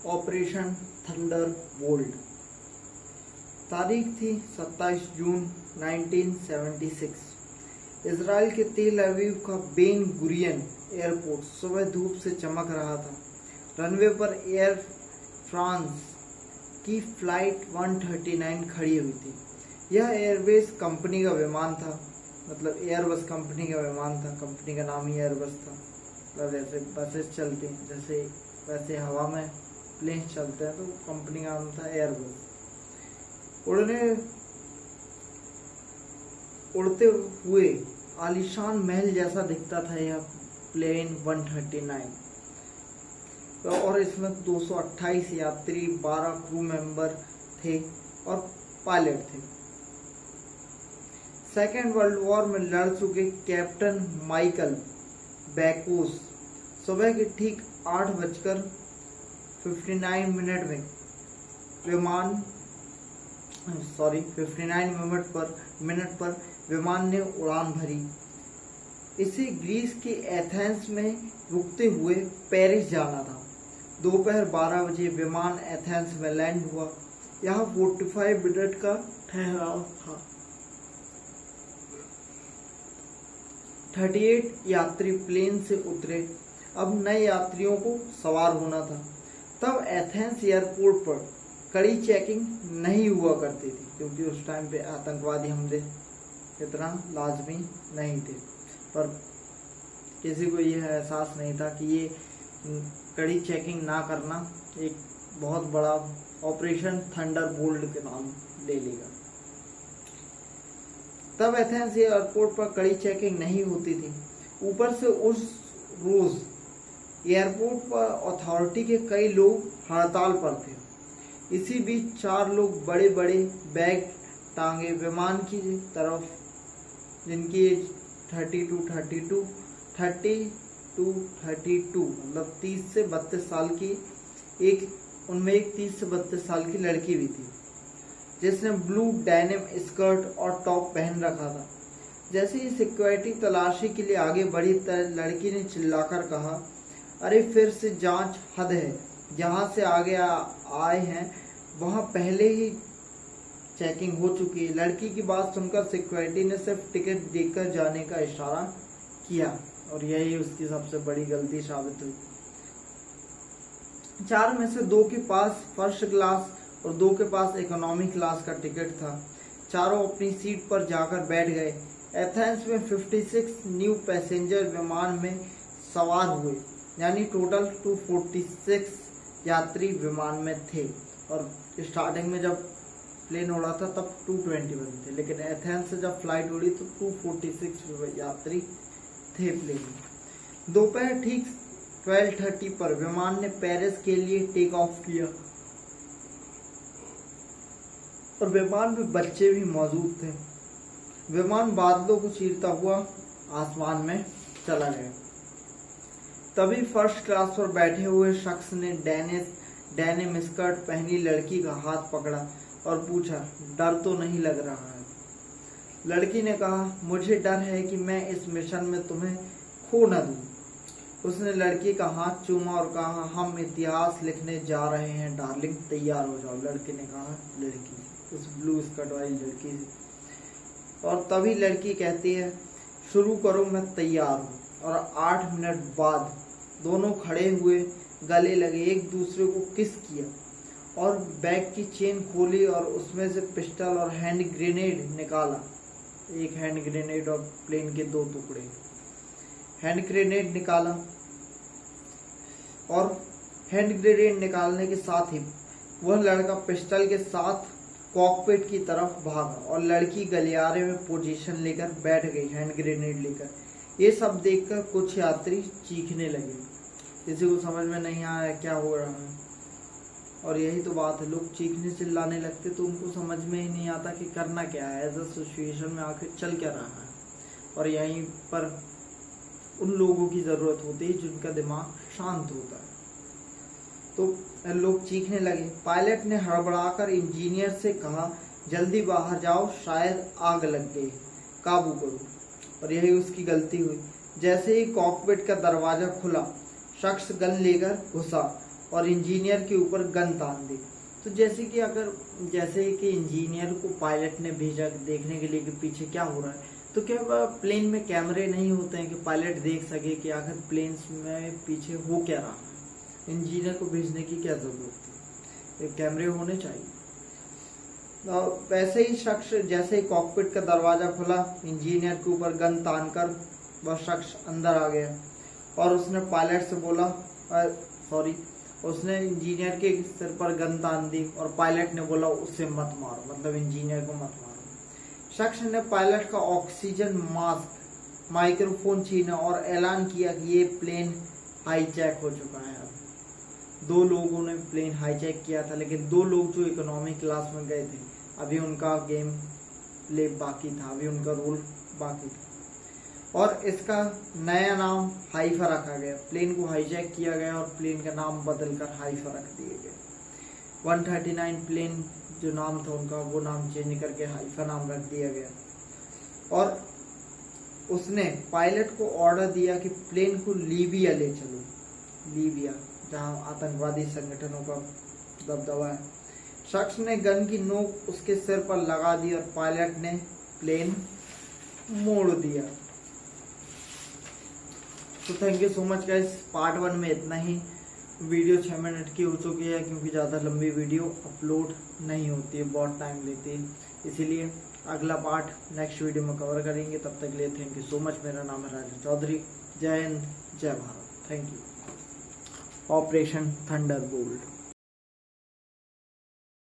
Operation thunder bolt. तारीख थी 27 जून 1976। Israel के तेल अवीव का बेन गुरियन एयरपोर्ट सुबह धूप से चमक रहा था। रनवे पर एयर फ्रांस की फ्लाइट 139 खड़ी हुई थी। यह एयरबेस कंपनी का विमान था, मतलब एयरबस कंपनी का विमान था। कंपनी का नाम ही एयरबस था। मतलब जैसे बसेस चलती हैं, जैसे वैसे हवा में प्लेन चलते हैं, तो कंपनी का नाम था एयरबस। उड़ते हुए आलीशान महल जैसा दिखता था यह प्लेन 139, और इसमें 228 यात्री, 12 क्रू मेंबर थे और पायलट थे। सेकेंड वर्ल्ड वॉर में लड़ चुके कैप्टन माइकल बैकोस सुबह के ठीक 8:59 में 59 मिनट पर विमान ने उड़ान भरी। इसे ग्रीस के एथेंस में रुकते हुए पेरिस जाना था। दोपहर 12 बजे विमान एथेंस में लैंड हुआ। यहाँ 45 मिनट का ठहराव था। 38 यात्री प्लेन से उतरे। अब नए यात्रियों को सवार होना था। तब एथेंस एयरपोर्ट पर कड़ी चेकिंग नहीं हुआ करती थी, क्योंकि उस टाइम पे आतंकवादी हमले इतना लाजमी नहीं थे। पर किसी को यह एहसास नहीं था कि ये कड़ी चेकिंग ना करना एक बहुत बड़ा ऑपरेशन थंडर बोल्ट के नाम ले लेगा। तब एथेंस एयरपोर्ट पर कड़ी चेकिंग नहीं होती थी। ऊपर से उस रोज एयरपोर्ट पर अथॉरिटी के कई लोग हड़ताल पर थे। इसी बीच 4 लोग बड़े बड़े बैग टांगे विमान की तरफ, जिनकी एज 32 मतलब 30 से 32 साल की, उनमें एक 30 से 32 साल की लड़की भी थी, जिसने ब्लू डेनिम स्कर्ट और टॉप पहन रखा था। जैसे ही सिक्योरिटी तलाशी के लिए आगे बढ़ी, लड़की ने चिल्लाकर कहा, अरे फिर से जांच, हद है। जहां से आगे आए हैं वहां पहले ही चेकिंग हो चुकी है। लड़की की बात सुनकर सिक्योरिटी ने सिर्फ टिकट देकर जाने का इशारा किया, और यही उसकी सबसे बड़ी गलती साबित हुई। 4 में से 2 के पास फर्स्ट क्लास और 2 के पास इकोनॉमी क्लास का टिकट था। चारों अपनी सीट पर जाकर बैठ गए। एथेंस में 56 न्यू पैसेंजर विमान में सवार हुए, यानी टोटल 246 यात्री विमान में थे। और स्टार्टिंग में जब प्लेन उड़ा था तब 221 थे, लेकिन एथेंस से जब फ्लाइट उड़ी तो 246 यात्री थे प्लेन में। दोपहर ठीक 12:30 पर विमान ने पेरिस के लिए टेक ऑफ किया, और विमान में बच्चे भी मौजूद थे। विमान बादलों को चीरता हुआ आसमान में चला गया। तभी फर्स्ट क्लास पर बैठे हुए शख्स ने डेनिम स्कर्ट पहनी लड़की का हाथ पकड़ा और पूछा, डर तो नहीं लग रहा है? लड़की ने कहा, मुझे डर है कि मैं इस मिशन में तुम्हें खो न दूं। उसने लड़की का हाथ चूमा और कहा, हम इतिहास लिखने जा रहे हैं डार्लिंग, तैयार हो जाओ। लड़के ने कहा लड़की, उस ब्लू स्कर्ट वाली लड़की से। और तभी लड़की कहती है, शुरू करो, मैं तैयार हूँ। और 8 मिनट बाद दोनों खड़े हुए, गले लगे, एक दूसरे को किस किया, और बैग की चेन खोली और उसमें से पिस्टल और हैंड ग्रेनेड निकाला। एक हैंड ग्रेनेड और प्लेन के 2 टुकड़े। हैंड ग्रेनेड निकाला, और हैंड ग्रेनेड निकालने के साथ ही वह लड़का पिस्टल के साथ कॉकपिट की तरफ भागा, और लड़की गलियारे में पोजीशन लेकर बैठ गई हैंड ग्रेनेड लेकर। ये सब देखकर कुछ यात्री चीखने लगे। किसी को समझ में नहीं आया क्या हो रहा है, और यही तो बात है, लोग चीखने चिल्लाने लगते तो उनको समझ में ही नहीं आता कि करना क्या है, ऐसा सिचुएशन में आखिर चल क्या रहा है। और यहीं पर उन लोगों की जरूरत होती है जिनका दिमाग शांत होता है। तो लोग चीखने लगे। पायलट ने हड़बड़ाकर इंजीनियर से कहा, जल्दी बाहर जाओ, शायद आग लग गई, काबू करो। और यही उसकी गलती हुई। जैसे ही कॉकपिट का दरवाजा खुला, शख्स गन लेकर घुसा और इंजीनियर के ऊपर गन तान दी। तो जैसे कि इंजीनियर को पायलट ने भेजा देखने के लिए कि पीछे क्या हो रहा है, तो क्या प्लेन में कैमरे नहीं होते हैं कि पायलट देख सके कि आखिर प्लेन में पीछे हो क्या रहा है। इंजीनियर को भेजने की क्या जरूरत थी, कैमरे होने चाहिए। वैसे ही शख्स जैसे ही कॉकपिट का दरवाजा खुला, इंजीनियर के ऊपर गन तान कर वह शख्स अंदर आ गया और उसने पायलट से बोला उसने इंजीनियर के सिर पर गन तान दी और पायलट ने बोला उससे मत मारो, मतलब इंजीनियर को मत मारो। शख्स ने पायलट का ऑक्सीजन मास्क माइक्रोफोन छीना और ऐलान किया कि ये प्लेन हाईजैक हो चुका है। अब 2 लोगों ने प्लेन हाईजैक किया था, लेकिन 2 लोग जो इकोनॉमी क्लास में गए थे अभी उनका गेम प्ले बाकी था, अभी उनका रोल बाकी था। और इसका नया नाम हाइफा रखा गया। प्लेन को हाईजैक किया गया और प्लेन का नाम बदलकर हाइफा रख दिया गया। 139 प्लेन जो नाम था उनका, वो नाम चेंज करके हाइफा नाम रख दिया गया। और उसने पायलट को ऑर्डर दिया कि प्लेन को लीबिया ले चलो, लीबिया जहां आतंकवादी संगठनों का दबदबा है। शख्स ने गन की नोक उसके सिर पर लगा दी और पायलट ने प्लेन मोड़ दिया। तो thank you so much guys. Part 1 में इतना ही। वीडियो 6 मिनट की हो चुकी है, क्योंकि ज़्यादा लंबी वीडियो अपलोड नहीं होती है, बहुत टाइम लेती है, इसीलिए अगला पार्ट नेक्स्ट वीडियो में कवर करेंगे। तब तक के लिए थैंक यू सो मच। मेरा नाम है राजेश चौधरी। जय हिंद, जय Bharat. Thank you. Operation Thunderbolt.